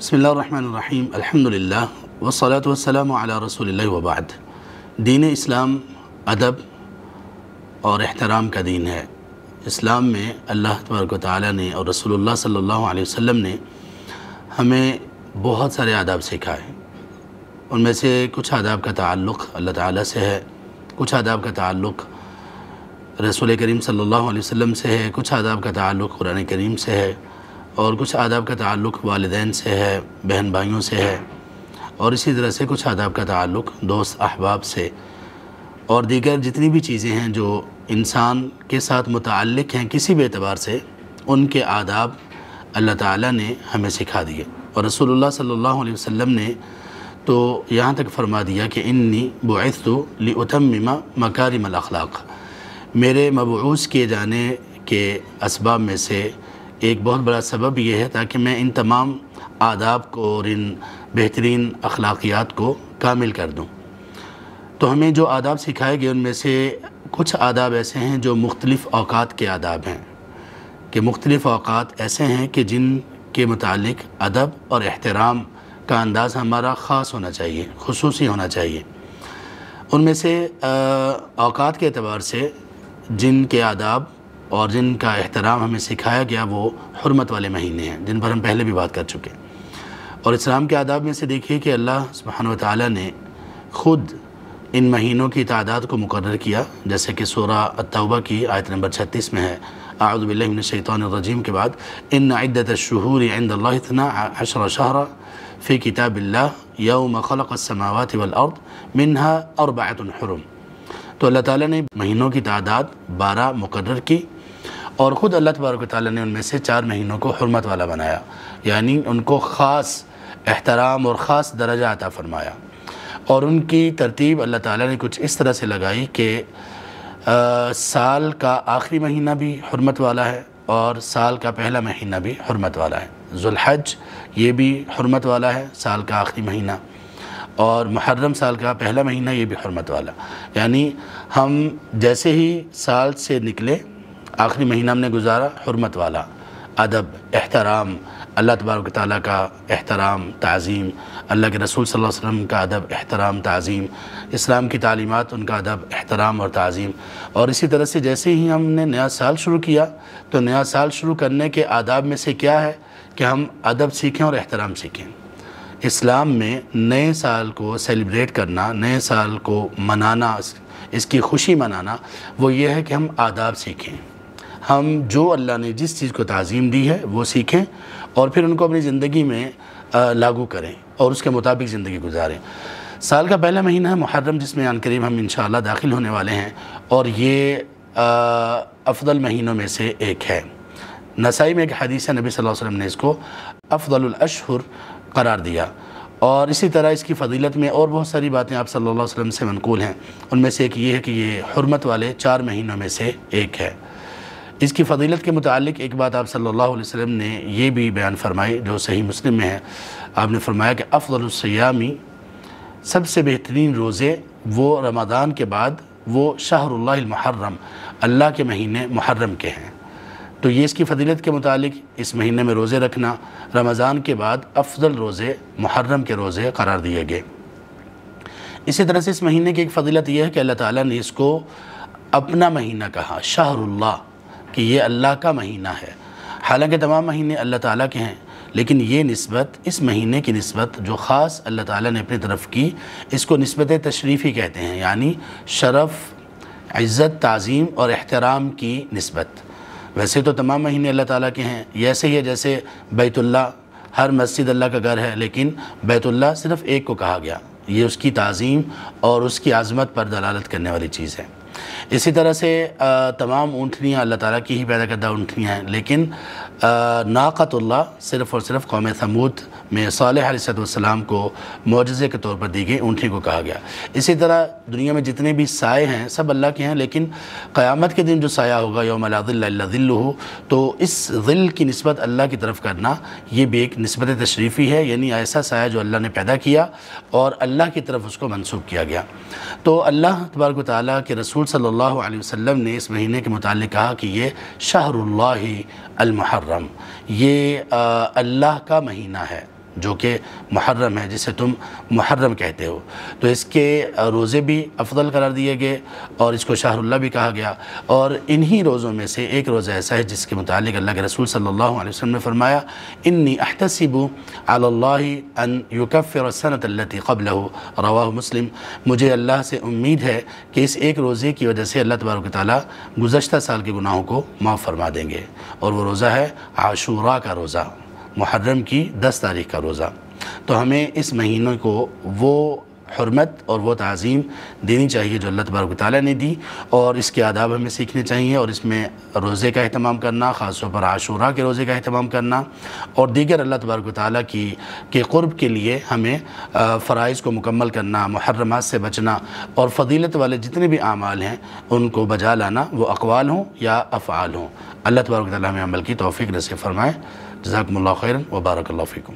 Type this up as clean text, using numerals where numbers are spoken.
بسم اللہ الرحمن الرحیم الحمدللہ والصلاة والسلام علی رسول اللہ وبعد۔ دین اسلام ادب اور احترام کا دین ہے۔ اسلام میں اللہ تبارک و تعالیٰ نے اور رسول اللہ صلی اللہ علیہ وسلم نے ہمیں بہت سارے آداب سکھائے۔ ان میں سے کچھ آداب کا تعلق اللہ تعالیٰ سے ہے، کچھ آداب کا تعلق رسول کریم صلی اللہ علیہ وسلم سے ہے، کچھ آداب کا تعلق قرآن کریم سے ہے، اور کچھ آداب کا تعلق والدین سے ہے، بہن بھائیوں سے ہے، اور اسی طرح سے کچھ آداب کا تعلق دوست احباب سے، اور دیگر جتنی بھی چیزیں ہیں جو انسان کے ساتھ متعلق ہیں کسی بھی اعتبار سے، ان کے آداب اللہ تعالیٰ نے ہمیں سکھا دیے۔ اور رسول اللہ صلی اللہ علیہ وسلم نے تو یہاں تک فرما دیا کہ انی بعثت لأتمم مکارم الاخلاق، میرے مبعوث کیے جانے کے اسباب میں سے ایک بہت بڑا سبب یہ ہے تاکہ میں ان تمام آداب کو اور ان بہترین اخلاقیات کو کامل کر دوں۔ تو ہمیں جو آداب سکھائے گئے ان میں سے کچھ آداب ایسے ہیں جو مختلف اوقات کے آداب ہیں، کہ مختلف اوقات ایسے ہیں کہ جن کے متعلق ادب اور احترام کا انداز ہمارا خاص ہونا چاہیے، خصوصی ہونا چاہیے۔ ان میں سے اوقات کے اعتبار سے جن کے آداب اور جن کا احترام ہمیں سکھایا گیا وہ حرمت والے مہینے ہیں، جن پر ہم پہلے بھی بات کر چکے ہیں۔ اور اسلام کے آداب میں سے دیکھیے کہ اللہ سبحانہ و تعالیٰ نے خود ان مہینوں کی تعداد کو مقرر کیا، جیسے کہ سورہ التوبہ کی آیت نمبر 36 میں ہے، اعوذ باللہ من الشیطان الرجیم کے بعد ان عدۃ الشہور عند اللہ 12 شہرا فی کتاب اللہ یوم خلق السماوات والارض منها 4 حرم۔ تو اللہ تعالیٰ نے مہینوں کی تعداد 12 مقرر کی، اور خود اللہ تبارک و تعالیٰ نے ان میں سے 4 مہینوں کو حرمت والا بنایا، یعنی ان کو خاص احترام اور خاص درجہ عطا فرمایا۔ اور ان کی ترتیب اللہ تعالیٰ نے کچھ اس طرح سے لگائی کہ سال کا آخری مہینہ بھی حرمت والا ہے اور سال کا پہلا مہینہ بھی حرمت والا ہے۔ ذو الحج یہ بھی حرمت والا ہے، سال کا آخری مہینہ، اور محرم سال کا پہلا مہینہ یہ بھی حرمت والا۔ یعنی ہم جیسے ہی سال سے نکلے آخری مہینہ ہم نے گزارا، حرمت والا، ادب، احترام، اللہ تبارک و تعالیٰ کا احترام، تعظیم، اللہ کے رسول صلی اللہ علیہ وسلم کا ادب، احترام، تعظیم، اسلام کی تعلیمات ان کا ادب، احترام اور تعظیم۔ اور اسی طرح سے جیسے ہی ہم نے نیا سال شروع کیا تو نیا سال شروع کرنے کے آداب میں سے کیا ہے کہ ہم ادب سیکھیں اور احترام سیکھیں۔ اسلام میں نئے سال کو سیلیبریٹ کرنا، نئے سال کو منانا، اس کی خوشی منانا، وہ یہ ہے کہ ہم آداب سیکھیں، ہم جو اللہ نے جس چیز کو تعظیم دی ہے وہ سیکھیں اور پھر ان کو اپنی زندگی میں لاگو کریں اور اس کے مطابق زندگی گزاریں۔ سال کا پہلا مہینہ ہے محرم، جس میں عنقریب ہم انشاءاللہ داخل ہونے والے ہیں، اور یہ افضل مہینوں میں سے ایک ہے۔ نسائی میں ایک حدیث ہے، نبی صلی اللہ علیہ وسلم نے اس کو افضل الاشہر قرار دیا، اور اسی طرح اس کی فضیلت میں اور بہت ساری باتیں آپ صلی اللہ علیہ وسلم سے منقول ہیں۔ ان میں سے ایک یہ ہے کہ یہ حرمت والے 4 مہینوں میں سے ایک ہے۔ اس کی فضیلت کے متعلق ایک بات آپ صلی اللہ علیہ وسلم نے یہ بھی بیان فرمائی جو صحیح مسلم میں ہے، آپ نے فرمایا کہ افضل الصیامی، سب سے بہترین روزے وہ رمضان کے بعد وہ شہر اللہ المحرم، اللہ کے مہینے محرم کے ہیں۔ تو یہ اس کی فضیلت کے متعلق اس مہینے میں روزے رکھنا، رمضان کے بعد افضل روزے محرم کے روزے قرار دیے گئے۔ اسی طرح سے اس مہینے کی ایک فضیلت یہ ہے کہ اللہ تعالیٰ نے اس کو اپنا مہینہ کہا، شہر اللہ، کہ یہ اللہ کا مہینہ ہے۔ حالانکہ تمام مہینے اللہ تعالیٰ کے ہیں، لیکن یہ نسبت، اس مہینے کی نسبت جو خاص اللہ تعالیٰ نے اپنی طرف کی، اس کو نسبت تشریفی کہتے ہیں، یعنی شرف، عزت، تعظیم اور احترام کی نسبت۔ ویسے تو تمام مہینے اللہ تعالیٰ کے ہیں، یہ ایسے ہی ہے جیسے بیت اللہ، ہر مسجد اللہ کا گھر ہے، لیکن بیت اللہ صرف ایک کو کہا گیا، یہ اس کی تعظیم اور اس کی عظمت پر دلالت کرنے والی چیز ہے۔ اسی طرح سے تمام اونٹنیاں اللہ تعالیٰ کی ہی پیدا کردہ اونٹنیاں ہیں، لیکن ناقۃ اللہ صرف اور صرف قوم ثمود میں صالح علیہ السلام کو معجزے کے طور پر دی گئی اونٹنی کو کہا گیا۔ اسی طرح دنیا میں جتنے بھی سائے ہیں سب اللہ کے ہیں، لیکن قیامت کے دن جو سایہ ہوگا یوم لا ظل الا ظلہ، تو اس ظل کی نسبت اللہ کی طرف کرنا یہ بھی ایک نسبت تشریفی ہے، یعنی ایسا سایہ جو اللہ نے پیدا کیا اور اللہ کی طرف اس کو منسوب کیا گیا۔ تو اللہ تبارک و تعالیٰ کے رسول صلی اللہ علیہ وسلم نے اس مہینے کے متعلق کہا کہ یہ شہر اللہ المحرم، یہ اللہ کا مہینہ ہے، جو کہ محرم ہے، جسے تم محرم کہتے ہو، تو اس کے روزے بھی افضل قرار دیے گئے اور اس کو شہر اللہ بھی کہا گیا۔ اور انہی روزوں میں سے ایک روزہ ایسا ہے جس کے متعلق اللہ کے رسول صلی اللہ علیہ وسلم نے فرمایا انی احتسب علی اللہ ان یکفر السنۃ التي قبلہ، رواہ مسلم، مجھے اللہ سے امید ہے کہ اس ایک روزے کی وجہ سے اللہ تبارک و تعالیٰ گزشتہ سال کے گناہوں کو معاف فرما دیں گے، اور وہ روزہ ہے عاشوراء کا روزہ، محرم کی 10 تاریخ کا روزہ۔ تو ہمیں اس مہینے کو وہ حرمت اور وہ تعظیم دینی چاہیے جو اللہ تبارک و تعالیٰ نے دی، اور اس کے آداب ہمیں سیکھنے چاہیے، اور اس میں روزے کا اہتمام کرنا، خاص طور پر عاشوراء کے روزے کا اہتمام کرنا، اور دیگر اللہ تبارک و تعالیٰ کے قرب کے لیے ہمیں فرائض کو مکمل کرنا، محرمات سے بچنا، اور فضیلت والے جتنے بھی اعمال ہیں ان کو بجا لانا، وہ اقوال ہوں یا افعال ہوں۔ اللہ تبارک و تعالیٰ ہمیں عمل کی توفیق نصیب فرمائے۔ جزاکم اللہ خیرا و بارک اللہ فیکم۔